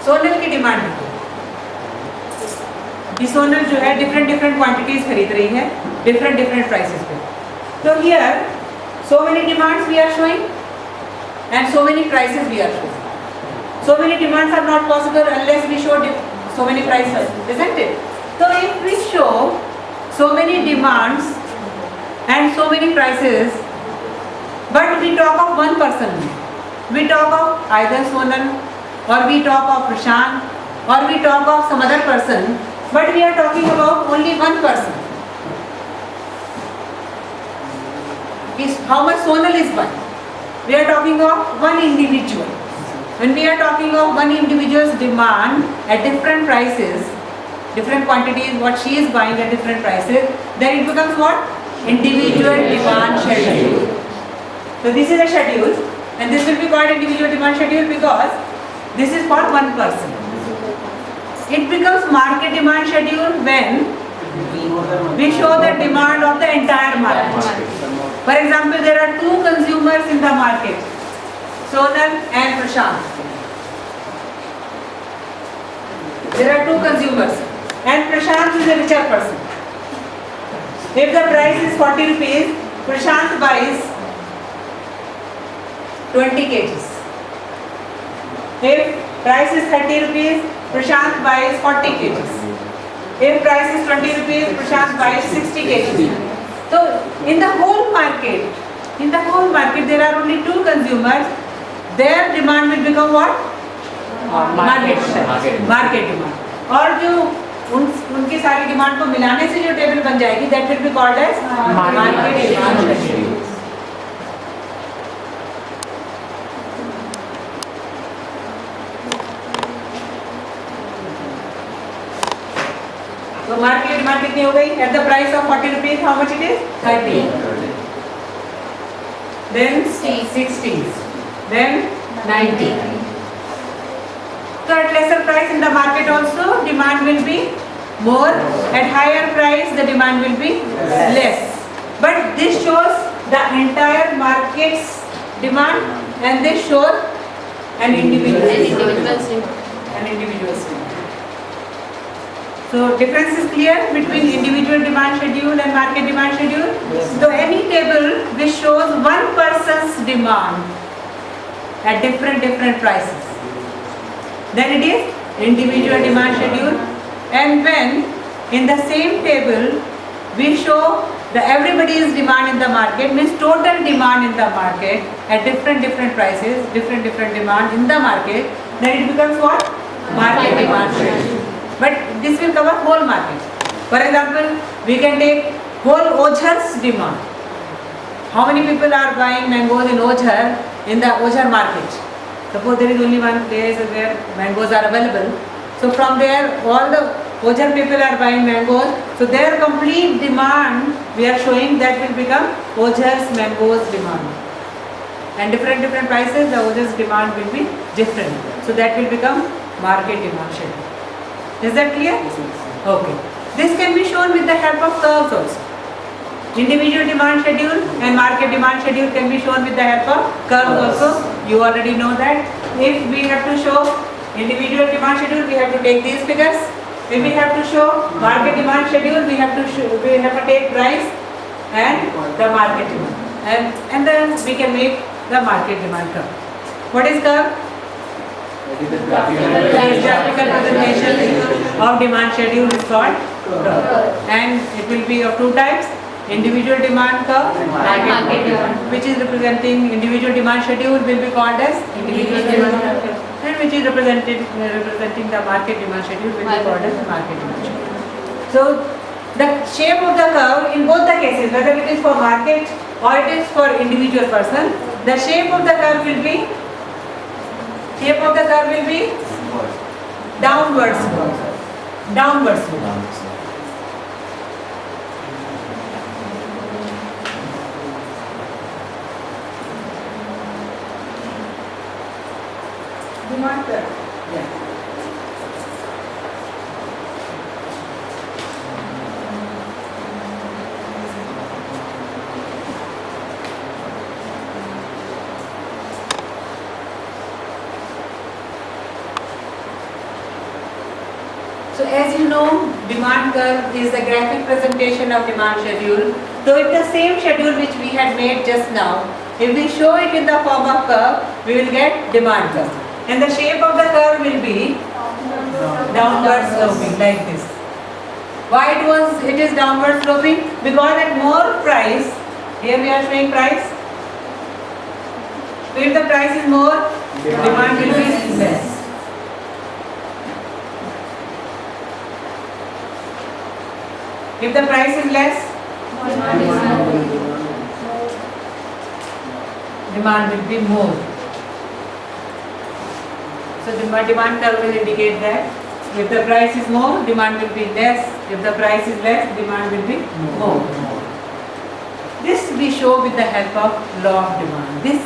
सोनल की डिमांड है कि सोनल जो है डिफरेंट डिफरेंट क्वांटिटीज खरीद रही है डिफरेंट डिफरेंट प्राइसेस पे. तो here so many demands we are showing and so many prices we are showing. So many demands are not possible unless we show so many prices, isn't it? So if we show so many demands and so many prices, but we talk of one person, we talk of either Sonal or we talk of Prashant or we talk of some other person, but we are talking about only one person. Is how much Sonal is buying. We are talking of one individual. When we are talking of one individual's demand at different prices, different quantities, what she is buying at different prices, then it becomes what? Individual demand schedule. So this is a schedule, and this will be called individual demand schedule because this is for one person. It becomes market demand schedule when we show the demand of the entire market. For example, there are two consumers in the market, Sonal and Prashant. There are two consumers and Prashant is a richer person. If the price is 40 rupees, Prashant buys 20 kgs. If price is 30 rupees, Prashant buys 40 kgs. If price is 20 rupees, Prashant buys 60 kgs. So in the whole market, there are only two consumers. Their demand will become what? Market demand. और जो उनकी सारी demand को मिलाने से जो table बन जाएगी, that will be called as market demand schedule. तो मार्केट डिमांड कितनी हो गई? At the price of 40 rupees, how much it is? 30. Then 60. Then 90. So at lesser price in the market also demand will be more. At higher price the demand will be less. But this shows the entire market's demand, and this shows an individual's demand. So difference is clear between individual demand schedule and market demand schedule. Yes. So any table which shows one person's demand at different prices, then it is individual demand schedule. And when in the same table we show the everybody's demand in the market, means total demand in the market at different prices, different demand in the market, then it becomes what? Market demand schedule. But this will cover whole market. For example, we can take whole Ojhar's demand. How many people are buying mangoes in Ojhar, in the Ojhar market? Suppose there is only one place where mangoes are available. So from there, all the Ojhar people are buying mangoes. So their complete demand we are showing, that will become Ojhar's mangoes demand. And different prices, the Ojhar's demand will be different. So that will become market demand schedule. Is that clear? Okay. This can be shown with the help of curves also. Individual demand schedule and market demand schedule can be shown with the help of curves also. You already know that. If we have to show individual demand schedule, we have to take these figures. If we have to show market demand schedule, we have to take price and the market demand, and then we can make the market demand curve. What is curve? Graphical representation of demand schedule is called curve, and it will be of two types: individual demand curve and market demand, which is representing individual demand schedule will be called as individual demand curve, and which is representing the market demand schedule will be called as market demand schedule. So the shape of the curve in both the cases, whether it is for market or it is for individual person, the shape of the curve will be downwards. Demand curve. Yeah. So as you know, demand curve is a graphic presentation of demand schedule. So if the same schedule which we had made just now, if we show it in the form of curve, we will get demand curve. And the shape of the curve will be downward sloping like this. Why it is downward sloping? Because at more price, here we are showing price. So if the price is more, demand will be less. If the price is less, demand will be more. So the demand curve will indicate that if the price is more, demand will be less. If the price is less, demand will be more. This we show with the help of law of demand. This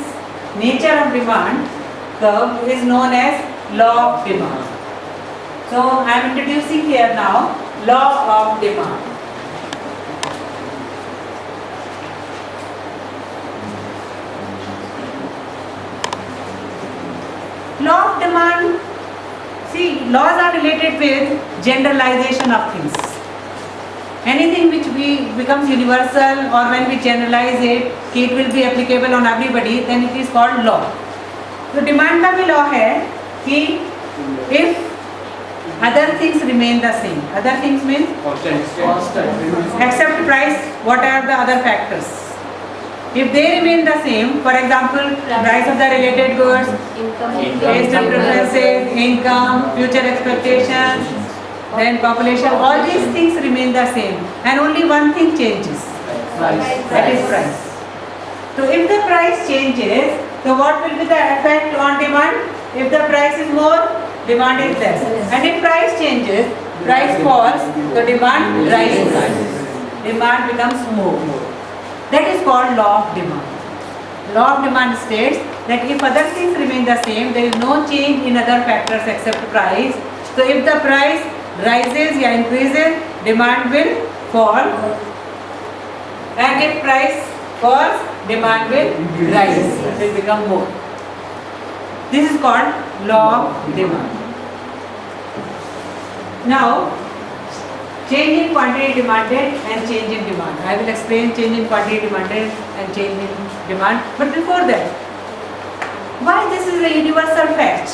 nature of demand curve is known as law of demand. So I am introducing here now law of demand. Law of demand, see, laws are related with generalization of things. Anything which becomes universal, or when we generalize it, it will be applicable on everybody, then it is called law. So demand का भी law है कि if other things remain the same, other things means constant, except price, what are the other factors? If they remain the same, for example, price of the related goods, taste and preferences, income, future expectations, then population, all these things remain the same, and only one thing changes, that is price. So if the price changes, so what will be the effect on demand? If the price is more, demand is less, and if price changes, price falls, so demand rises, demand becomes more. That is called law of demand. Law of demand states that if other things remain the same, there is no change in other factors except price. So if the price rises or increases, demand will fall, and if price falls, demand will rise, it will become more. This is called law of demand. Now, change in quantity demanded and change in demand. I will explain change in quantity demanded and change in demand. But before that, why this is a universal fact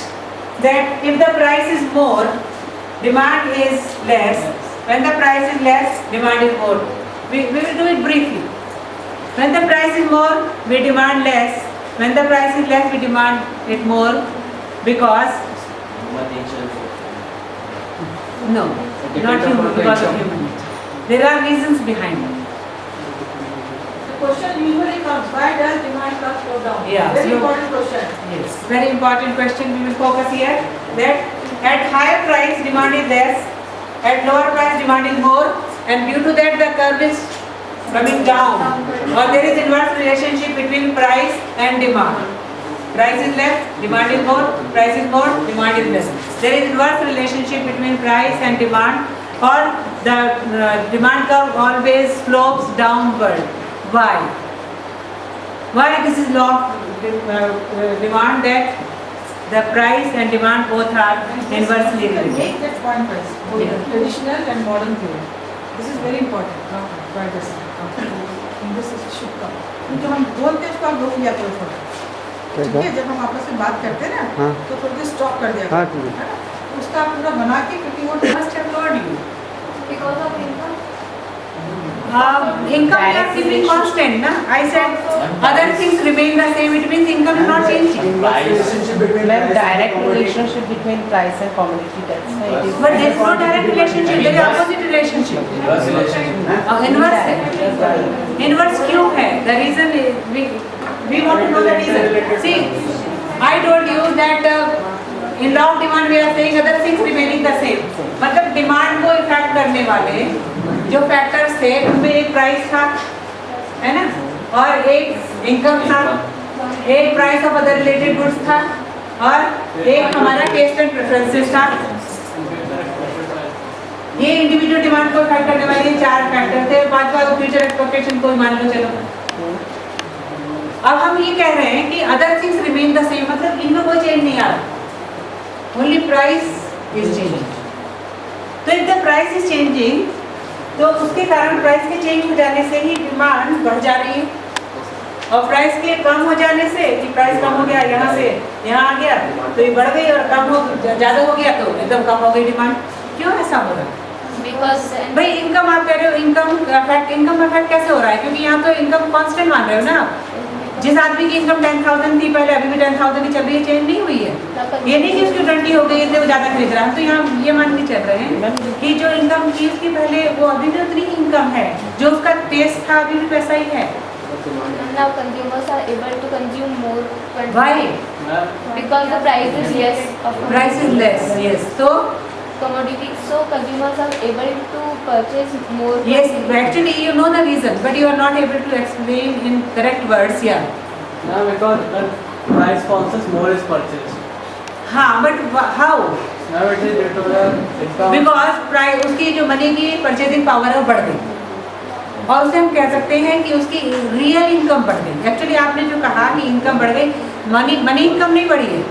that if the price is more, demand is less. When the price is less, demand is more. We will do it briefly. When the price is more, we demand less. When the price is less, we demand it more, because no, not human, because of human nature. There are reasons behind it. The question usually comes, why does demand curve go down? Yeah, Very so- important question. Yes, very important question. We will focus here that at higher price demand is less, at lower price demand is more, and due to that the curve is coming down, or there is inverse relationship between price and demand. Price is less, demand is more, price is more, demand is less. There is inverse relationship between price and demand, or the demand curve always slopes downward. Why? Why this is law of demand, that the price and demand both are inversely related. Make that point first. Yeah. Traditional and modern theory. This is very important. Why this? This is should come. जो हम बोलते हैं उसको आप रोक लिया करो थोड़ा. ठीक है, जब हम आपस में बात करते हैं ना, तो थोड़ी देर स्टॉप कर दिया करो, है ना? उसका आप पूरा बना के, क्योंकि वो Must have told you. Because of income? Income we are keeping constant, na? I said other things remain the same. It means income is not changing. Direct relationship between price and commodity, that's why it is. But there is no direct relationship. There is opposite relationship. Inverse है. Inverse क्यों है? The reason is we want to know the reason. See, I told you that in law of demand we are saying other things remaining the same. मतलब demand को effect करने वाले जो factors थे उनमें एक प्राइस था, है ना, और एक इनकम था, एक price of other related goods था, और एक हमारा टेस्ट एंड प्रेफरेंसेस था. ये इंडिविजुअल डिमांड को इफेक्ट करने वाले चार फैक्टर थे. पांचवा फ्यूचर एक्सपेक्टेशन को मान लो. चलो, अब हम ये कह रहे हैं कि other things remain the same, मतलब इनमें कोई चेंज नहीं आ रहा, ओनली प्राइस इज चेंजिंग. तो if the price is changing, तो उसके कारण प्राइस के चेंज हो जाने से ही डिमांड बढ़ जा रही है, और प्राइस के कम हो जाने से कि प्राइस कम हो गया यहाँ से यहाँ आ गया तो ये बढ़ गई, और कम हो ज़्यादा हो गया तो एकदम कम हो गई डिमांड। क्यों ऐसा हो रहा है? Because भाई इनकम आप कह रहे हो, इनकम इफेक्ट कैसे हो रहा है? क्योंकि यहाँ तो इनकम कांस्टेंट मान रहे हो ना आप। जिस आदमी की इनकम 10,000 थी पहले, अभी भी 10,000 ही चल रही है, चेंज नहीं हुई है। ये नहीं कि उसकी 20 हो गई इसलिए वो ज़्यादा खरीद रहा है। तो यहाँ ये मान के चल रहे हैं कि जो इनकम थी उसकी पहले, वो अभी भी उतनी इनकम है, जो उसका टेस्ट था अभी भी वैसा ही है। now consumers are able to consume more quantity Why? because the price is less of Price is less, yes. So commodity. So consumers are able to purchase more. yes, quantity. actually you know the reason, but you are not able to explain in correct words. Yeah. Now because the price falls, more is purchased. हाँ, but how? Now it is due to the income. Because price, उसकी जो money की purchasing power है वो बढ़ गई, और उसे हम कह सकते हैं कि उसकी रियल इनकम बढ़ गई। एक्चुअली आपने जो कहा कि इनकम बढ़ गई, मनी इनकम नहीं बढ़ी है,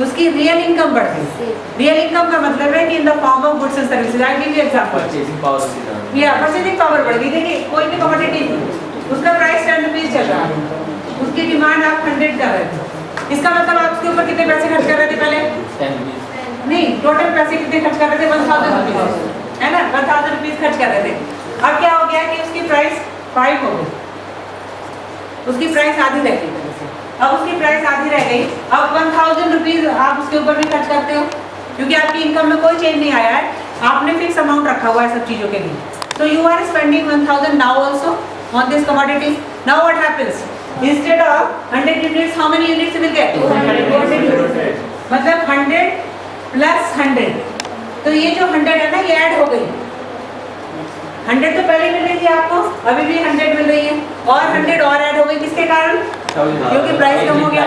उसकी रियल इनकम बढ़ गई। रियल इनकम का मतलब है कि in the form of goods and services. I give you example. Purchasing power is down. या परचेजिंग पावर बढ़ गई। देखिए कोई भी कमोडिटी थी, उसका प्राइस 10 रुपीज चल रहा है, उसकी डिमांड आप 100 कर रहे थे, इसका मतलब आप उसके ऊपर कितने पैसे खर्च कर रहे थे पहले? 10 rupees. नहीं, टोटल पैसे कितने खर्च कर रहे थे? 1000 रुपीज, है ना? 1000 रुपीज खर्च कर रहे थे। अब क्या हो गया कि उसकी प्राइस 5 हो गई, उसकी प्राइस आधी रह गई। अब उसकी प्राइस आधी रह गई, अब 1000 रुपीज आप उसके ऊपर भी खर्च करते हो, क्योंकि आपकी इनकम में कोई चेंज नहीं आया है, आपने फिक्स अमाउंट रखा हुआ है सब चीज़ों के लिए। तो you are spending 1000 now also on this commodity. Now what happens? Instead of 100 units, how many units will get? 200 units, मतलब 100 प्लस 100। तो ये जो 100 है ना, ये ऐड हो गई। 100 तो पहले मिल रही थी आपको, अभी भी 100 मिल रही है, और 100 और ऐड हो गई। किसके कारण? क्योंकि प्राइस कम हो गया।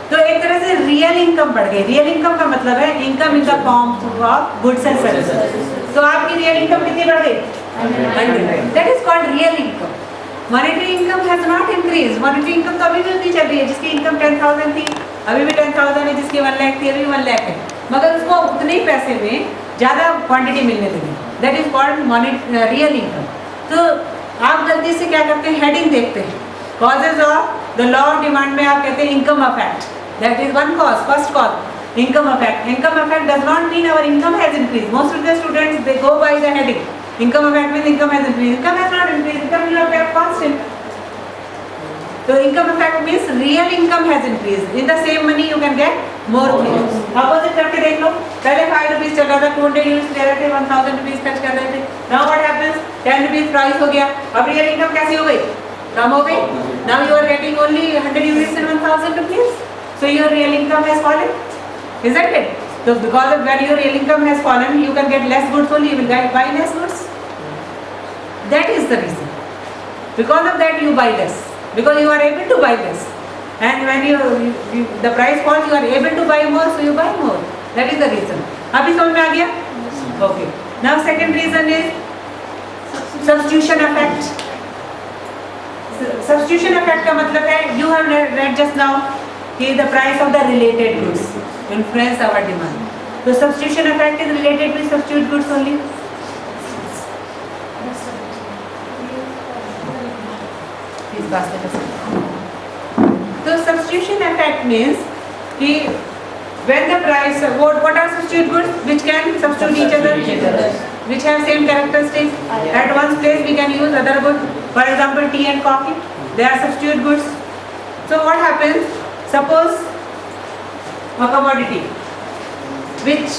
तो एक तरह से रियल इनकम बढ़ गई। रियल इनकम का मतलब है income in the form of goods and services. तो आपकी रियल इनकम कितनी बढ़ गई? 100। That is called real income. Monetary income has not increase. Monetary income तो अभी भी उतनी चल रही है, जिसकी इनकम 10,000 थी अभी भी 10,000 है, जिसकी 1 लाख थी अभी 1 लाख है, मगर उसको उतने ही पैसे में ज़्यादा क्वांटिटी मिलने लगी। That is called real income. तो आप गलती से क्या करते हैं? हेडिंग देखते हैं, causes of the law of demand में आप कहते हैं income affect. That is one cause, first cause income affect. Income affect does not mean our income has increase. Most of the students they go by the heading income affect mean income has increase. Income has not increase, income you have kept constant. तो income affect means real income has increase. In the same money you can get more things. Opposite करके देख लो, पहले 5 rupees चल रहा था, 200 units ले रहे थे, 1000 रुपीज खर्च कर रहे थे। Now what happens? 10 rupees price हो गया, अब रियल इनकम कैसी हो गई? कम हो गई। Now you are getting only 100 units in 1000 rupees, so your real income has fallen, isn't it? So because of when your real income has fallen, you can get less goods only, you will buy less goods. That is the reason. Because of that you buy less, because you are able to buy less. And when the price falls, you are able to buy more, so you buy more. That is the reason. अभी समझ में आ गया? Okay. Now second reason is substitution effect. Substitution effect का मतलब है, you have read just now कि the price of the related goods influence our demand. So substitution effect is related with substitute goods only. Please pass that aside. So substitution effect means कि when the price, what are substitute goods which can substitute each other, which have same characteristics. At one place we can use other good. For example, tea and coffee, they are substitute goods. So what happens? Suppose a commodity which,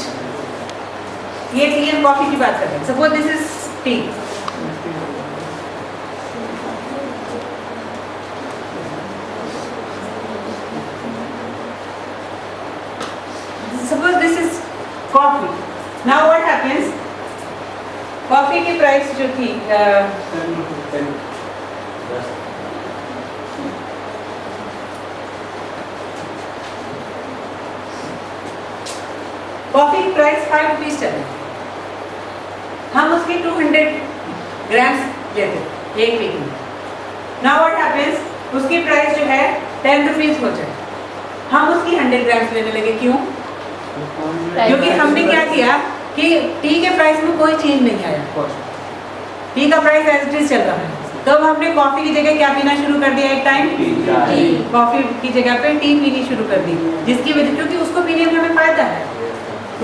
ये T and coffee की बात कर रहे हैं, suppose this is T, suppose this is coffee. Now what happens? Coffee की price जो थी coffee की प्राइस 5 रुपीज चल रही, हम उसकी 200 ग्राम्स लेते एक वीक में। Now what happens? उसकी प्राइस जो है 10 रुपीज हो जाए, हम उसकी 100 ग्राम्स लेने लगे। क्यों? क्योंकि हमने क्या किया, कि टी के प्राइस में कोई चेंज नहीं आया, टी का प्राइस एज इट इज चल रहा है, तो अब हमने कॉफी की जगह क्या पीना शुरू कर दिया, एक टाइम कॉफी की जगह पे टी पीनी शुरू कर दी, जिसकी वजह, क्योंकि उसको पीने में हमें फायदा है,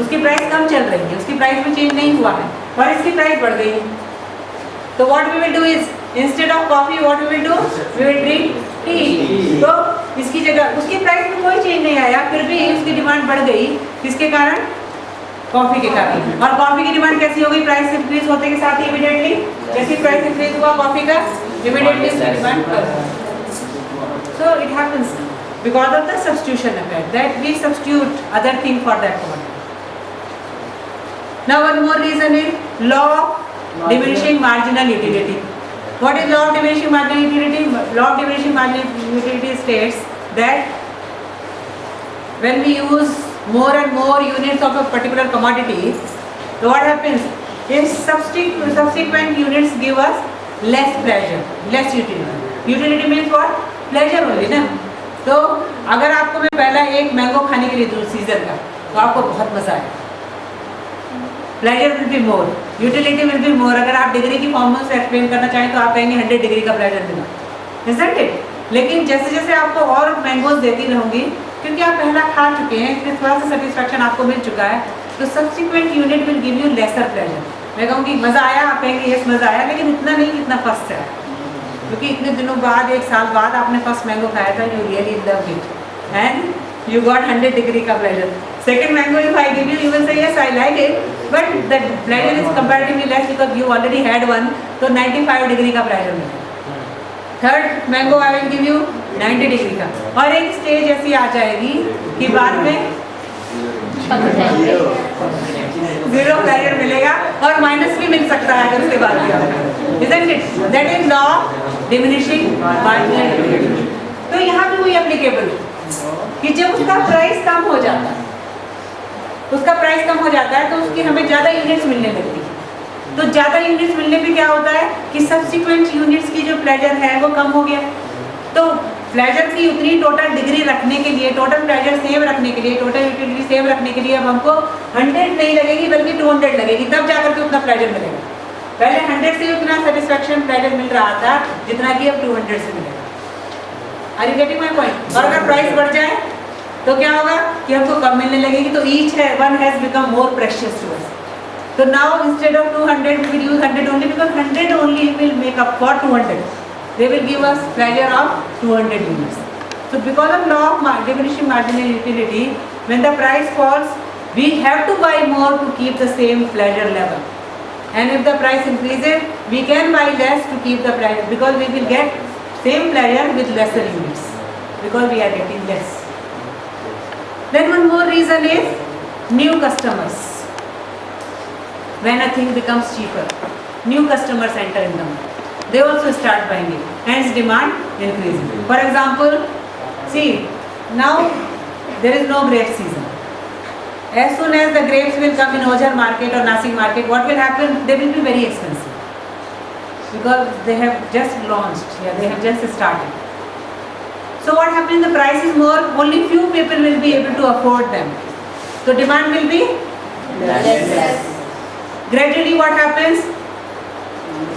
उसकी प्राइस कम चल रही है, उसकी प्राइस में चेंज नहीं हुआ है और इसकी प्राइस बढ़ गई है। तो what we will do is, instead of coffee what we will do, we will drink tea. तो इसकी जगह, उसकी प्राइस में कोई चेंज नहीं आया, फिर भी उसकी डिमांड बढ़ गई, किसके कारण, कॉफी के कारण। और कॉफी की डिमांड कैसी हो गई, प्राइस इंक्रीज होते के साथ ही इमीडिएटली, जैसे प्राइस इंक्रीज हुआ कॉफी का, इमीडिएटली उसकी डिमांड बढ़ गई। So it happens because of the substitution effect, that we substitute other thing for that commodity. Now one more reason is law of diminishing marginal utility. What is law of diminishing marginal utility? Law of diminishing marginal utility states that when we use more and more units of a particular commodity, so what happens is subsequent units give us less pleasure, less utility. Utility means what? Pleasure only ना। तो अगर आपको मैं पहला एक mango खाने के लिए दूँ सीजन का, तो आपको बहुत मजा आएगा, pleasure will be more, utility will be more. अगर आप डिग्री की फॉर्मूला से एक्सप्लेन करना चाहें तो आप कहेंगे 100 डिग्री का प्लेजर मिला, isn't it? लेकिन जैसे जैसे आपको और मैंगोज देती रहूंगी, क्योंकि आप पहला खा चुके हैं, इसलिए थोड़ा सा सेटिस्फैक्शन आपको मिल चुका है, तो subsequent unit will give you lesser pleasure. मैं कहूँगी मज़ा आया, आप कहेंगे यस मज़ा आया, लेकिन इतना नहीं जितना फर्स्ट से आया, क्योंकि इतने दिनों बाद, एक साल बाद आपने फर्स्ट मैंगो खाया था, you really loved it and you got 100 degree का pleasure. Second mango if I give you, you will say yes I like it, but the pleasure is comparatively less because you already had one, तो 95 degree का pleasure मिलेगा। Third mango I will give you 90 degree का, और एक stage ऐसी आ जाएगी कि बाद में जीरो प्लेजर मिलेगा और माइनस भी मिल सकता है अगर उसके बाद भी होगा, isn't it? That is law of diminishing marginal utility। तो यहाँ भी वही एप्लीकेबल कि जब उसका प्राइस कम हो जाता है, उसका प्राइस कम हो जाता है तो उसकी हमें ज़्यादा यूनिट्स मिलने लगती है। तो ज़्यादा यूनिट्स मिलने पे क्या होता है कि सब्सिक्वेंट यूनिट्स की जो प्लेजर है वो कम हो गया। तो प्लेजर की उतनी टोटल डिग्री रखने के लिए, टोटल प्लेजर सेम रखने के लिए, टोटल यूटिलिटी सेम रखने के लिए अब हमको 100 नहीं लगेगी बल्कि 200 लगेगी, तब जाकर के उतना प्लेजर मिलेगा। पहले 100 से उतना सेटिस्फैक्शन प्लेजर मिल रहा था जितना कि अब 200 से मिलेगा। Are you getting my point? और अगर प्राइस बढ़ जाए तो क्या होगा कि हमको कम मिलने लगेगी, तो ईच है one has become more precious to us. तो now instead of 200 we will use 100 only because 100 only will make up for 200. They will give us pleasure of 200 units. So because of law of diminishing marginal utility, when the price falls, we have to buy more to keep the same pleasure level. And if the price increases, we can buy less to keep the pleasure, because we will get same pleasure with lesser units because we are getting less. Then one more reason is new customers. When a thing becomes cheaper, new customers enter in the market. They also start buying it, hence demand increases. For example, see, now there is no grape season. As soon as the grapes will come in Ojhar market or Nasik market, what will happen? They will be very expensive because they have just launched, they have just started. So what happens? The price is more, only few people will be able to afford them. So demand will be less. Gradually what happens?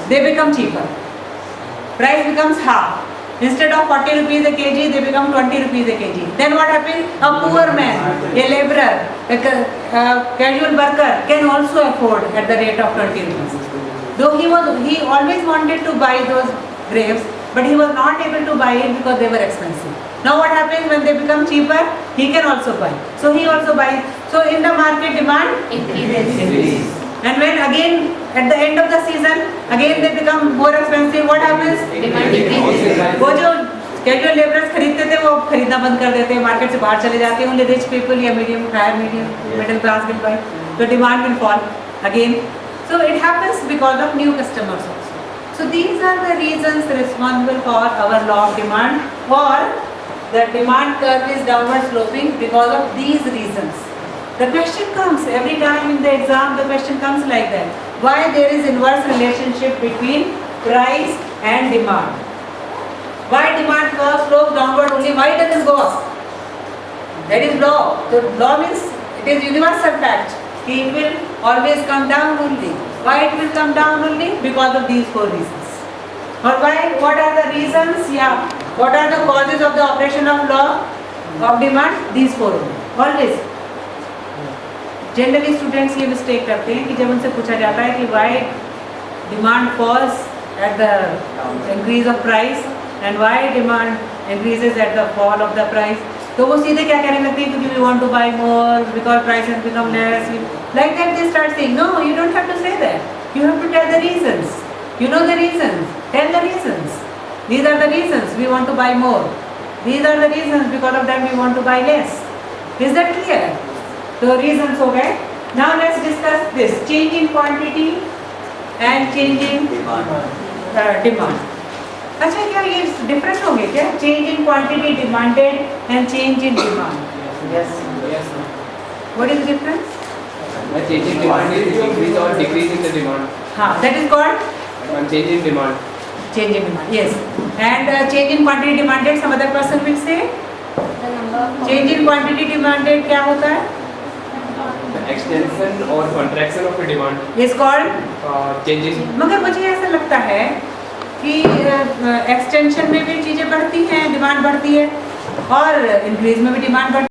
They become cheaper. Price becomes half. Instead of 40 rupees a kg, they become 20 rupees a kg. Then what happens? A poor man, a laborer, a casual worker can also afford at the rate of 20 rupees. Though he always wanted to buy those grapes, but he was not able to buy it because they were expensive. Now what happens when they become cheaper? He can also buy. So he also buys. So in the market demand increases. And when again at the end of the season, again they become more expensive, what happens? Demand decreases. वो जो casual labourers खरीदते थे वो खरीदना बंद कर देते हैं, मार्केट से बाहर चले जाते हैं, ओनली रिच पीपल या मिडिल क्लास विल बाय, तो demand will fall again. So it happens because of new customers also. So these are the reasons responsible for our law of demand, or the demand curve is downward sloping because of these reasons. The question comes every time in the exam, the question comes like that. Why there is inverse relationship between price and demand? Why demand curve slopes downward only? Why doesn't go up? That is law. So law means it is universal fact it will always come down only. Why it will come down only? Because of these 4 reasons. Or why? What are the reasons? Yeah. What are the causes of the operation of law of demand? These 4 only. Always. Generally students ये mistake करते हैं कि जब उनसे पूछा जाता है कि why demand falls at the increase of price and why demand increases at the fall of the price, तो वो सीधे क्या कहने लगते हैं क्योंकि we want to buy more because price has become less. Like that they start saying, no, you don't have to say that. You have to tell the reasons. You know the reasons. Tell the reasons. These are the reasons we want to buy more. These are the reasons because of that we want to buy less. Is that clear? So reasons हो गए. Now let's discuss this change in quantity and change in demand. अच्छा क्या ये different होंगे क्या? Change in quantity demanded and change in demand. Yes. Yes. What is the difference? The change in demand is increase or decrease in the demand. हाँ, that is called And change in demand. change in demand. Yes. And change in quantity demanded, some other person will say. The number of Change in quantity demanded क्या होता है? The extension or contraction of the demand. Is called. Changes. मगर मुझे ऐसा लगता है कि extension में भी चीज़ें बढ़ती हैं, डिमांड बढ़ती है और इंक्रीज में भी डिमांड बढ़ती है.